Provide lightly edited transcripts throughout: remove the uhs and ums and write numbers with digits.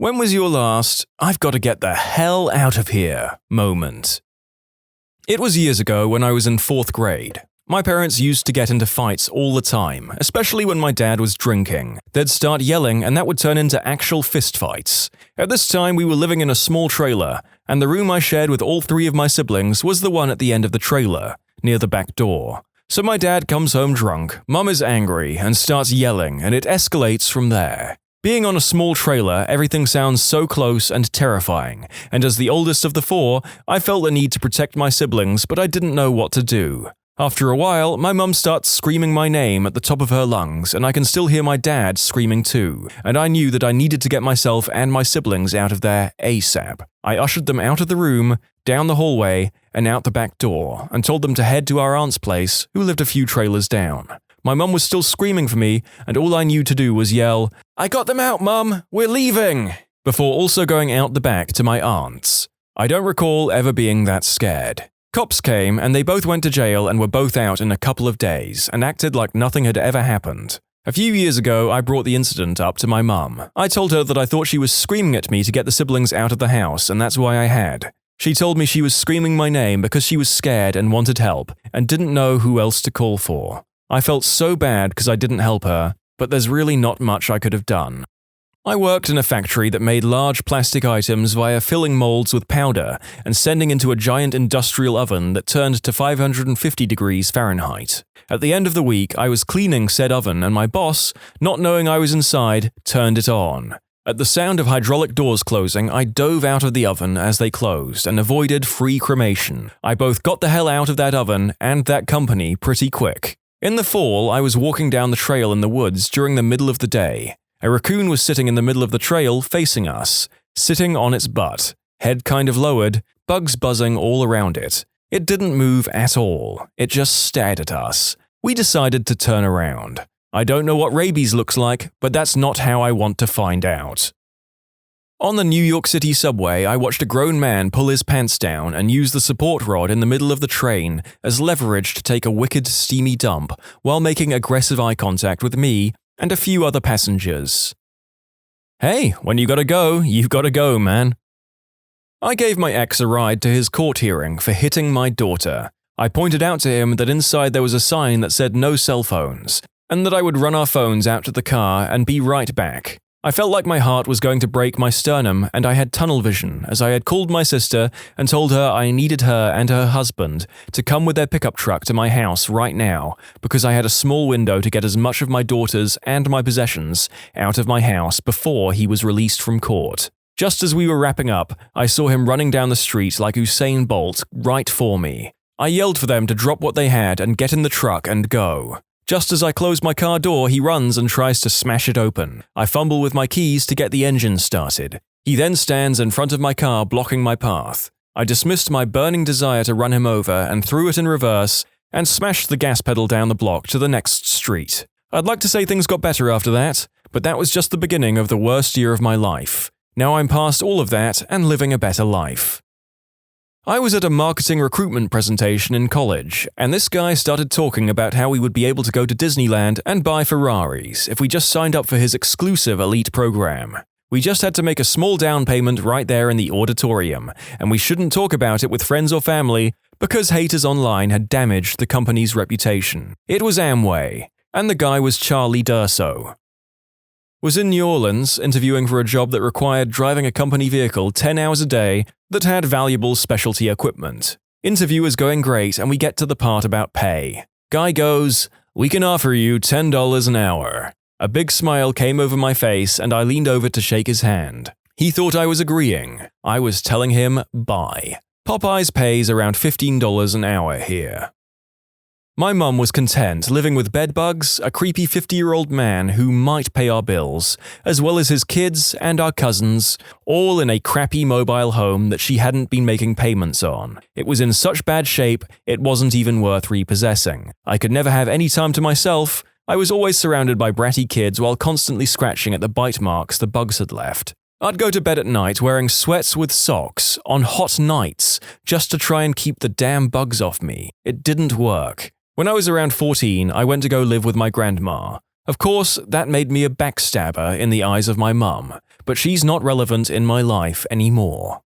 When was your last, I've got to get the hell out of here moment? It was years ago when I was in 4th grade. My parents used to get into fights all the time, especially when my dad was drinking. They'd start yelling and that would turn into actual fistfights. At this time, we were living in a small trailer, and the room I shared with all 3 of my siblings was the one at the end of the trailer, near the back door. So my dad comes home drunk, mum is angry and starts yelling, and it escalates from there. Being on a small trailer, everything sounds so close and terrifying, and as the oldest of the 4, I felt the need to protect my siblings, but I didn't know what to do. After a while, my mum starts screaming my name at the top of her lungs, and I can still hear my dad screaming too, and I knew that I needed to get myself and my siblings out of there ASAP. I ushered them out of the room, down the hallway, and out the back door, and told them to head to our aunt's place, who lived a few trailers down. My mum was still screaming for me, and all I knew to do was yell, "I got them out, Mum! We're leaving!" before also going out the back to my aunt's. I don't recall ever being that scared. Cops came, and they both went to jail and were both out in a couple of days, and acted like nothing had ever happened. A few years ago, I brought the incident up to my mum. I told her that I thought she was screaming at me to get the siblings out of the house, and that's why I had. She told me she was screaming my name because she was scared and wanted help, and didn't know who else to call for. I felt so bad because I didn't help her, but there's really not much I could have done. I worked in a factory that made large plastic items via filling molds with powder and sending into a giant industrial oven that turned to 550 degrees Fahrenheit. At the end of the week, I was cleaning said oven and my boss, not knowing I was inside, turned it on. At the sound of hydraulic doors closing, I dove out of the oven as they closed and avoided free cremation. I both got the hell out of that oven and that company pretty quick. In the fall, I was walking down the trail in the woods during the middle of the day. A raccoon was sitting in the middle of the trail facing us, sitting on its butt, head kind of lowered, bugs buzzing all around it. It didn't move at all. It just stared at us. We decided to turn around. I don't know what rabies looks like, but that's not how I want to find out. On the New York City subway, I watched a grown man pull his pants down and use the support rod in the middle of the train as leverage to take a wicked, steamy dump while making aggressive eye contact with me and a few other passengers. Hey, when you gotta go, you've gotta go, man. I gave my ex a ride to his court hearing for hitting my daughter. I pointed out to him that inside there was a sign that said no cell phones, and that I would run our phones out to the car and be right back. I felt like my heart was going to break my sternum, and I had tunnel vision as I had called my sister and told her I needed her and her husband to come with their pickup truck to my house right now because I had a small window to get as much of my daughter's and my possessions out of my house before he was released from court. Just as we were wrapping up, I saw him running down the street like Usain Bolt right for me. I yelled for them to drop what they had and get in the truck and go. Just as I close my car door, he runs and tries to smash it open. I fumble with my keys to get the engine started. He then stands in front of my car, blocking my path. I dismissed my burning desire to run him over and threw it in reverse and smashed the gas pedal down the block to the next street. I'd like to say things got better after that, but that was just the beginning of the worst year of my life. Now I'm past all of that and living a better life. I was at a marketing recruitment presentation in college, and this guy started talking about how we would be able to go to Disneyland and buy Ferraris if we just signed up for his exclusive elite program. We just had to make a small down payment right there in the auditorium, and we shouldn't talk about it with friends or family because haters online had damaged the company's reputation. It was Amway, and the guy was Charlie D'Urso. Was in New Orleans interviewing for a job that required driving a company vehicle 10 hours a day that had valuable specialty equipment. Interview was going great and we get to the part about pay. Guy goes, "We can offer you $10 an hour." A big smile came over my face and I leaned over to shake his hand. He thought I was agreeing. I was telling him bye. Popeyes pays around $15 an hour here. My mum was content living with bedbugs, a creepy 50-year-old man who might pay our bills, as well as his kids and our cousins, all in a crappy mobile home that she hadn't been making payments on. It was in such bad shape, it wasn't even worth repossessing. I could never have any time to myself. I was always surrounded by bratty kids while constantly scratching at the bite marks the bugs had left. I'd go to bed at night wearing sweats with socks on hot nights just to try and keep the damn bugs off me. It didn't work. When I was around 14, I went to go live with my grandma. Of course, that made me a backstabber in the eyes of my mum, but she's not relevant in my life anymore.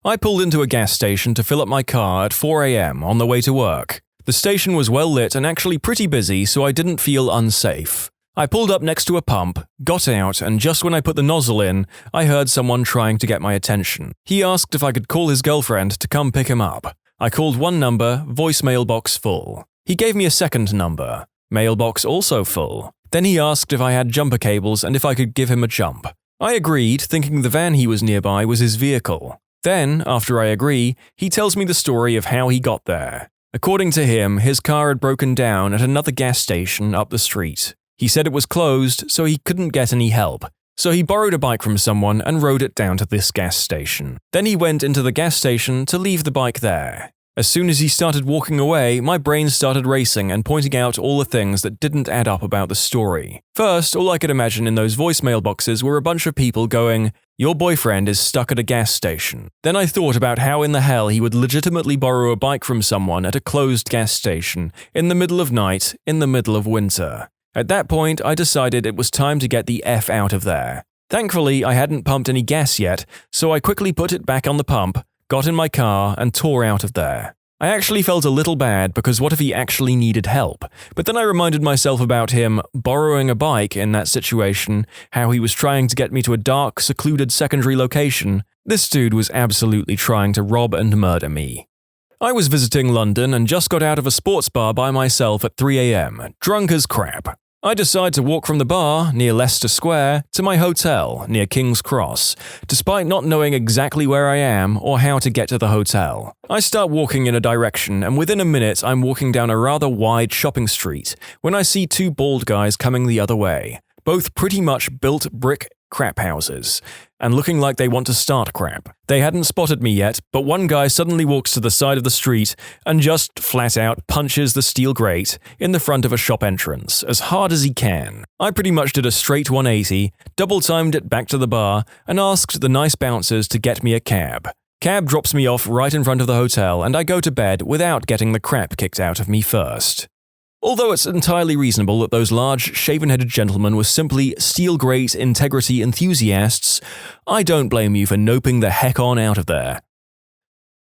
I pulled into a gas station to fill up my car at 4 a.m. on the way to work. The station was well lit and actually pretty busy, so I didn't feel unsafe. I pulled up next to a pump, got out, and just when I put the nozzle in, I heard someone trying to get my attention. He asked if I could call his girlfriend to come pick him up. I called one number, voicemail box full. He gave me a second number, mailbox also full. Then he asked if I had jumper cables and if I could give him a jump. I agreed, thinking the van he was nearby was his vehicle. Then, after I agree, he tells me the story of how he got there. According to him, his car had broken down at another gas station up the street. He said it was closed, so he couldn't get any help. So he borrowed a bike from someone and rode it down to this gas station. Then he went into the gas station to leave the bike there. As soon as he started walking away, my brain started racing and pointing out all the things that didn't add up about the story. First, all I could imagine in those voicemail boxes were a bunch of people going, "Your boyfriend is stuck at a gas station." Then I thought about how in the hell he would legitimately borrow a bike from someone at a closed gas station, in the middle of night, in the middle of winter. At that point, I decided it was time to get the F out of there. Thankfully, I hadn't pumped any gas yet, so I quickly put it back on the pump, got in my car, and tore out of there. I actually felt a little bad because what if he actually needed help? But then I reminded myself about him borrowing a bike in that situation, how he was trying to get me to a dark, secluded secondary location. This dude was absolutely trying to rob and murder me. I was visiting London and just got out of a sports bar by myself at 3 a.m., drunk as crap. I decide to walk from the bar, near Leicester Square, to my hotel, near King's Cross, despite not knowing exactly where I am or how to get to the hotel. I start walking in a direction, and within a minute I'm walking down a rather wide shopping street, when I see two bald guys coming the other way, both pretty much built brick crap houses, and looking like they want to start crap. They hadn't spotted me yet, but one guy suddenly walks to the side of the street and just flat out punches the steel grate in the front of a shop entrance as hard as he can. I pretty much did a straight 180, double-timed it back to the bar, and asked the nice bouncers to get me a cab. Cab drops me off right in front of the hotel, and I go to bed without getting the crap kicked out of me first. Although it's entirely reasonable that those large, shaven-headed gentlemen were simply steel-grate integrity enthusiasts, I don't blame you for noping the heck on out of there.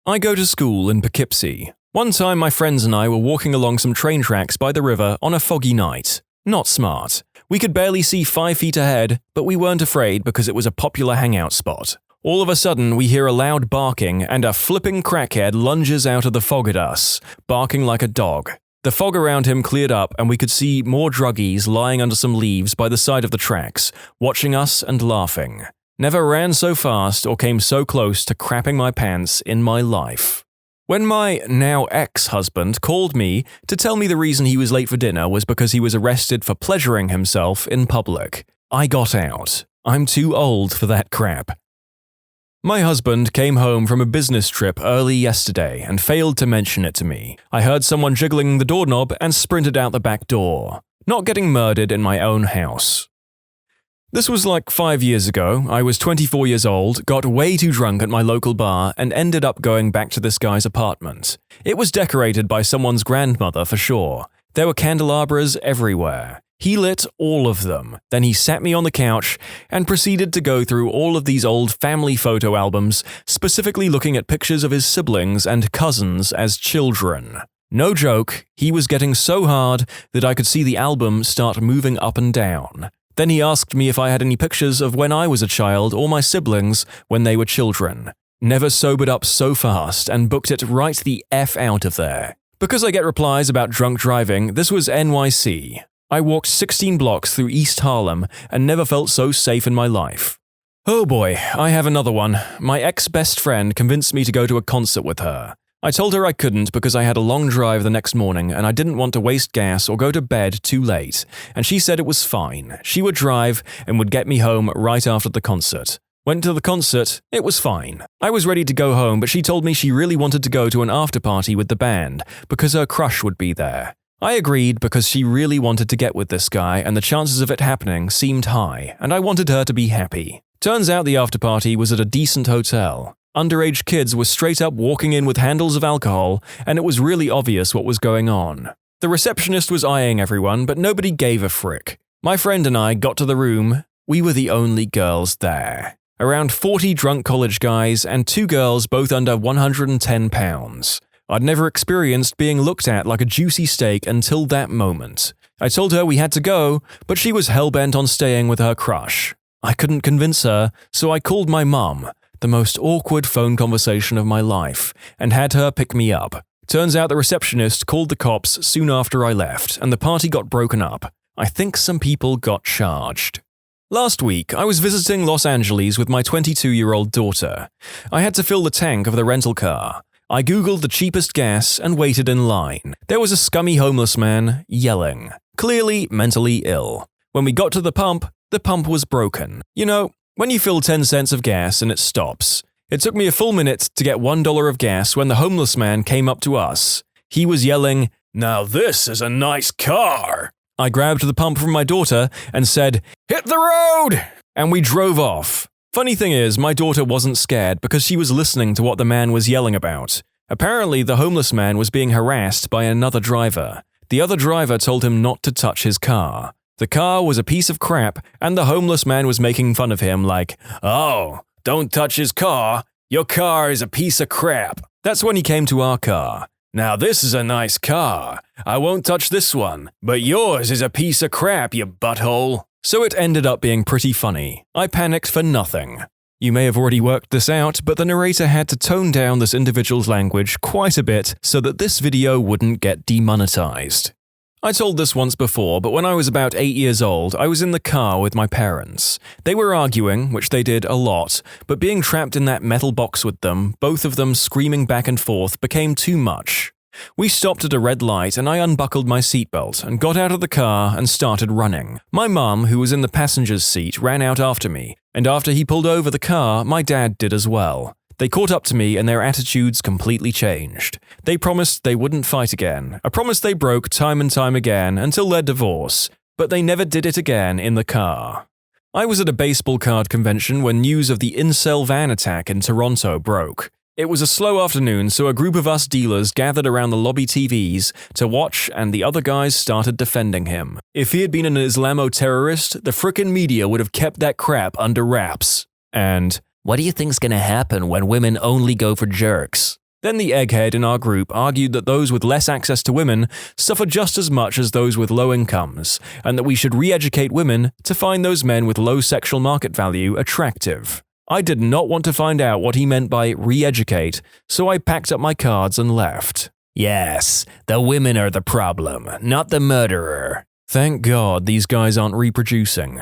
I go to school in Poughkeepsie. One time my friends and I were walking along some train tracks by the river on a foggy night. Not smart. We could barely see 5 feet ahead, but we weren't afraid because it was a popular hangout spot. All of a sudden, we hear a loud barking and a flipping crackhead lunges out of the fog at us, barking like a dog. The fog around him cleared up and we could see more druggies lying under some leaves by the side of the tracks, watching us and laughing. Never ran so fast or came so close to crapping my pants in my life. When my now ex-husband called me to tell me the reason he was late for dinner was because he was arrested for pleasuring himself in public, I got out. I'm too old for that crap. My husband came home from a business trip early yesterday and failed to mention it to me. I heard someone jiggling the doorknob and sprinted out the back door. Not getting murdered in my own house. This was like 5 years ago. I was 24 years old, got way too drunk at my local bar, and ended up going back to this guy's apartment. It was decorated by someone's grandmother for sure. There were candelabras everywhere. He lit all of them. Then he sat me on the couch and proceeded to go through all of these old family photo albums, specifically looking at pictures of his siblings and cousins as children. No joke, he was getting so hard that I could see the album start moving up and down. Then he asked me if I had any pictures of when I was a child or my siblings when they were children. Never sobered up so fast and booked it right the F out of there. Because I get replies about drunk driving, this was NYC. I walked 16 blocks through East Harlem and never felt so safe in my life. Oh boy, I have another one. My ex-best friend convinced me to go to a concert with her. I told her I couldn't because I had a long drive the next morning and I didn't want to waste gas or go to bed too late, and she said it was fine. She would drive and would get me home right after the concert. Went to the concert, it was fine. I was ready to go home, but she told me she really wanted to go to an after-party with the band because her crush would be there. I agreed because she really wanted to get with this guy and the chances of it happening seemed high, and I wanted her to be happy. Turns out the after-party was at a decent hotel. Underage kids were straight up walking in with handles of alcohol, and it was really obvious what was going on. The receptionist was eyeing everyone, but nobody gave a frick. My friend and I got to the room, we were the only girls there. Around 40 drunk college guys and 2 girls both under 110 pounds. I'd never experienced being looked at like a juicy steak until that moment. I told her we had to go, but she was hell-bent on staying with her crush. I couldn't convince her, so I called my mum, the most awkward phone conversation of my life, and had her pick me up. Turns out the receptionist called the cops soon after I left, and the party got broken up. I think some people got charged. Last week, I was visiting Los Angeles with my 22-year-old daughter. I had to fill the tank of the rental car. I googled the cheapest gas and waited in line. There was a scummy homeless man yelling, clearly mentally ill. When we got to the pump was broken. You know, when you fill 10 cents of gas and it stops. It took me a full minute to get $1 of gas when the homeless man came up to us. He was yelling, "Now this is a nice car." I grabbed the pump from my daughter and said, "Hit the road!" And we drove off. Funny thing is, my daughter wasn't scared because she was listening to what the man was yelling about. Apparently, the homeless man was being harassed by another driver. The other driver told him not to touch his car. The car was a piece of crap, and the homeless man was making fun of him like, "Oh, don't touch his car. Your car is a piece of crap." That's when he came to our car. "Now this is a nice car. I won't touch this one, but yours is a piece of crap, you butthole." So it ended up being pretty funny. I panicked for nothing. You may have already worked this out, but the narrator had to tone down this individual's language quite a bit so that this video wouldn't get demonetized. I told this once before, but when I was about 8 years old, I was in the car with my parents. They were arguing, which they did a lot, but being trapped in that metal box with them, both of them screaming back and forth, became too much. We stopped at a red light and I unbuckled my seatbelt and got out of the car and started running. My mum, who was in the passenger's seat, ran out after me, and after he pulled over the car, my dad did as well. They caught up to me and their attitudes completely changed. They promised they wouldn't fight again, a promise they broke time and time again until their divorce, but they never did it again in the car. I was at a baseball card convention when news of the incel van attack in Toronto broke. It was a slow afternoon, so a group of us dealers gathered around the lobby TVs to watch, and the other guys started defending him. If he had been an Islamo-terrorist, the frickin' media would have kept that crap under wraps. And, "What do you think's gonna happen when women only go for jerks?" Then the egghead in our group argued that those with less access to women suffer just as much as those with low incomes, and that we should re-educate women to find those men with low sexual market value attractive. I did not want to find out what he meant by re-educate, so I packed up my cards and left. Yes, the women are the problem, not the murderer. Thank God these guys aren't reproducing.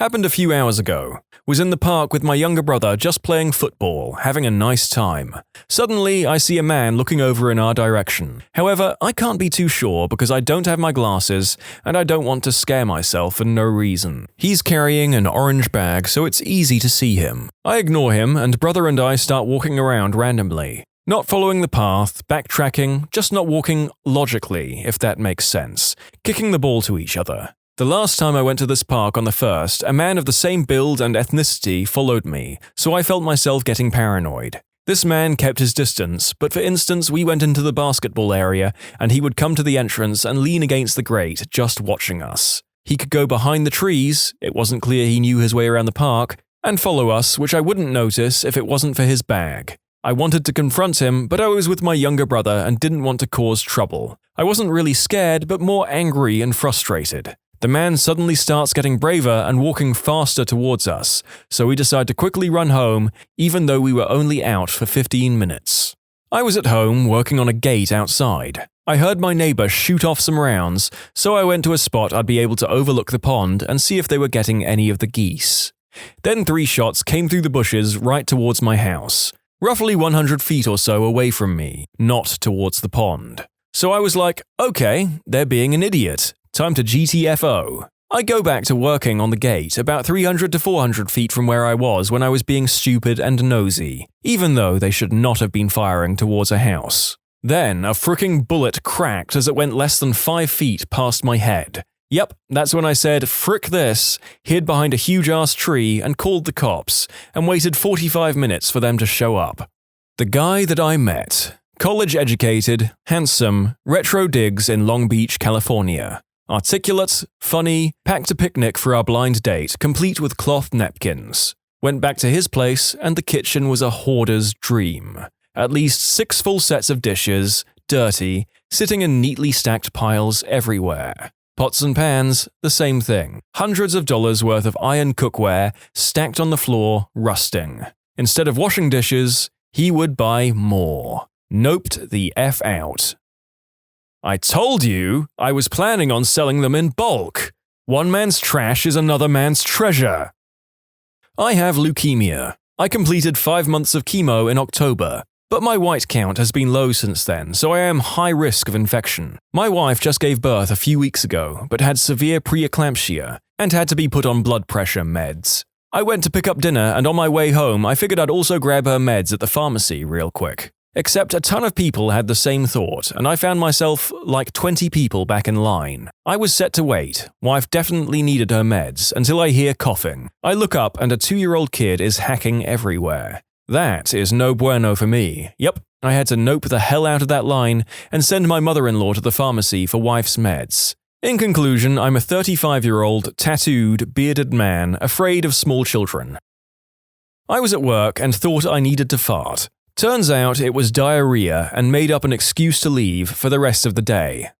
Happened a few hours ago. Was in the park with my younger brother just playing football, having a nice time. Suddenly, I see a man looking over in our direction. However, I can't be too sure because I don't have my glasses and I don't want to scare myself for no reason. He's carrying an orange bag, so it's easy to see him. I ignore him and brother and I start walking around randomly. Not following the path, backtracking, just not walking logically, if that makes sense. Kicking the ball to each other. The last time I went to this park on the 1st, a man of the same build and ethnicity followed me, so I felt myself getting paranoid. This man kept his distance, but for instance, we went into the basketball area and he would come to the entrance and lean against the grate, just watching us. He could go behind the trees, it wasn't clear he knew his way around the park, and follow us, which I wouldn't notice if it wasn't for his bag. I wanted to confront him, but I was with my younger brother and didn't want to cause trouble. I wasn't really scared, but more angry and frustrated. The man suddenly starts getting braver and walking faster towards us, so we decide to quickly run home, even though we were only out for 15 minutes. I was at home working on a gate outside. I heard my neighbor shoot off some rounds, so I went to a spot I'd be able to overlook the pond and see if they were getting any of the geese. Then 3 shots came through the bushes right towards my house, roughly 100 feet or so away from me, not towards the pond. So I was like, okay, they're being an idiot. Time to GTFO. I go back to working on the gate about 300 to 400 feet from where I was when I was being stupid and nosy, even though they should not have been firing towards a house. Then a fricking bullet cracked as it went less than 5 feet past my head. Yep, that's when I said, frick this, hid behind a huge-ass tree and called the cops, and waited 45 minutes for them to show up. The guy that I met. College-educated, handsome, retro digs in Long Beach, California. Articulate, funny, packed a picnic for our blind date, complete with cloth napkins. Went back to his place, and the kitchen was a hoarder's dream. At least 6 full sets of dishes, dirty, sitting in neatly stacked piles everywhere. Pots and pans, the same thing. Hundreds of dollars worth of iron cookware stacked on the floor, rusting. Instead of washing dishes, he would buy more. Noped the F out. I told you I was planning on selling them in bulk. One man's trash is another man's treasure. I have leukemia. I completed 5 months of chemo in October, but my white count has been low since then, so I am high risk of infection. My wife just gave birth a few weeks ago, but had severe preeclampsia and had to be put on blood pressure meds. I went to pick up dinner, and on my way home, I figured I'd also grab her meds at the pharmacy real quick. Except a ton of people had the same thought, and I found myself like 20 people back in line. I was set to wait. Wife definitely needed her meds until I hear coughing. I look up and a 2-year-old kid is hacking everywhere. That is no bueno for me. Yep, I had to nope the hell out of that line and send my mother-in-law to the pharmacy for wife's meds. In conclusion, I'm a 35-year-old, tattooed, bearded man afraid of small children. I was at work and thought I needed to fart. Turns out it was diarrhea and made up an excuse to leave for the rest of the day.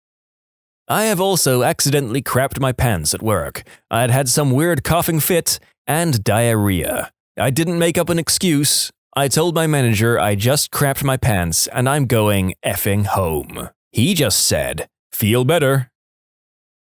I have also accidentally crapped my pants at work. I had had some weird coughing fit and diarrhea. I didn't make up an excuse. I told my manager I just crapped my pants and I'm going effing home. He just said, "Feel better."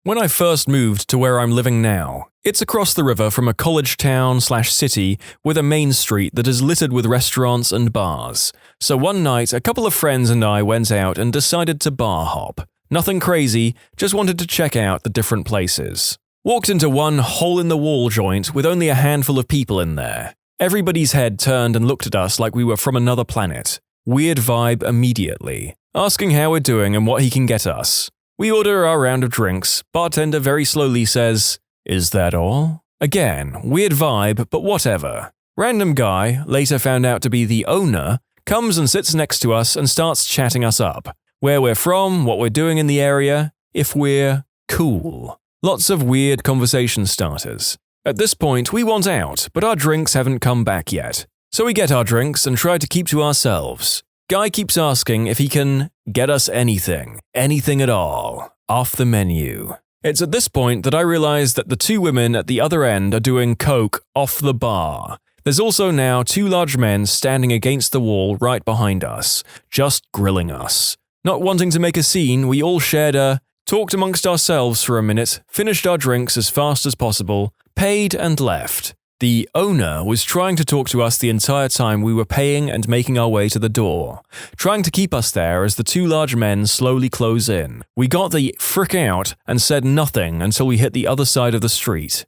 When I first moved to where I'm living now, it's across the river from a college town/city with a main street that is littered with restaurants and bars. So one night, a couple of friends and I went out and decided to bar hop. Nothing crazy, just wanted to check out the different places. Walked into one hole-in-the-wall joint with only a handful of people in there. Everybody's head turned and looked at us like we were from another planet. Weird vibe immediately, asking how we're doing and what he can get us. We order our round of drinks. Bartender very slowly says, "Is that all?" Again, weird vibe, but whatever. Random guy, later found out to be the owner, comes and sits next to us and starts chatting us up. Where we're from, what we're doing in the area, if we're cool. Lots of weird conversation starters. At this point, we want out, but our drinks haven't come back yet. So we get our drinks and try to keep to ourselves. Guy keeps asking if he can get us anything at all, off the menu. It's at this point that I realize that the 2 women at the other end are doing coke off the bar. There's also now 2 large men standing against the wall right behind us, just grilling us. Not wanting to make a scene, we all shared talked amongst ourselves for a minute, finished our drinks as fast as possible, paid and left. The owner was trying to talk to us the entire time we were paying and making our way to the door, trying to keep us there as the 2 large men slowly close in. We got the frick out and said nothing until we hit the other side of the street.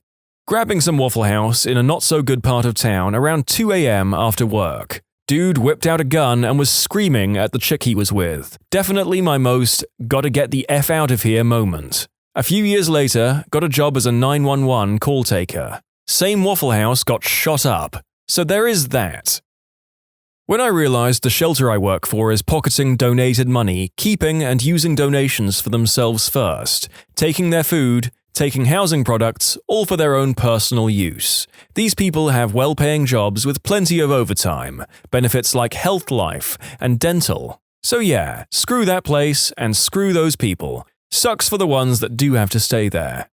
Grabbing some Waffle House in a not-so-good part of town around 2 a.m. after work. Dude whipped out a gun and was screaming at the chick he was with. Definitely my most gotta get the F out of here moment. A few years later, got a job as a 911 call taker. Same Waffle House got shot up. So there is that. When I realized the shelter I work for is pocketing donated money, keeping and using donations for themselves first, taking their food, taking housing products, all for their own personal use. These people have well-paying jobs with plenty of overtime, benefits like health life and dental. So yeah, screw that place and screw those people. Sucks for the ones that do have to stay there.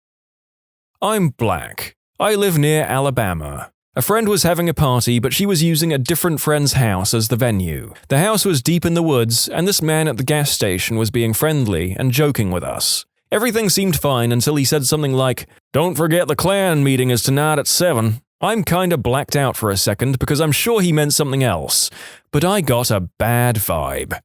I'm black. I live near Alabama. A friend was having a party, but she was using a different friend's house as the venue. The house was deep in the woods, and this man at the gas station was being friendly and joking with us. Everything seemed fine until he said something like, "Don't forget the Klan meeting is tonight at 7. I'm kinda blacked out for a second because I'm sure he meant something else, but I got a bad vibe.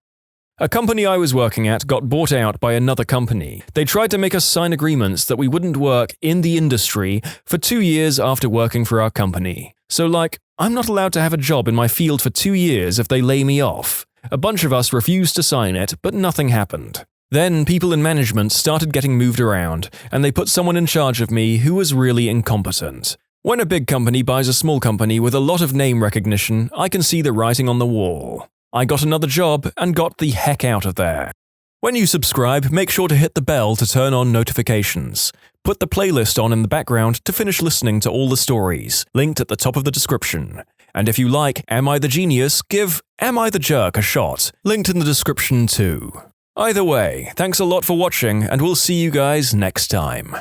A company I was working at got bought out by another company. They tried to make us sign agreements that we wouldn't work in the industry for 2 years after working for our company. So I'm not allowed to have a job in my field for 2 years if they lay me off. A bunch of us refused to sign it, but nothing happened. Then people in management started getting moved around, and they put someone in charge of me who was really incompetent. When a big company buys a small company with a lot of name recognition, I can see the writing on the wall. I got another job and got the heck out of there. When you subscribe, make sure to hit the bell to turn on notifications. Put the playlist on in the background to finish listening to all the stories, linked at the top of the description. And if you like Am I the Genius, give Am I the Jerk a shot, linked in the description too. Either way, thanks a lot for watching, and we'll see you guys next time.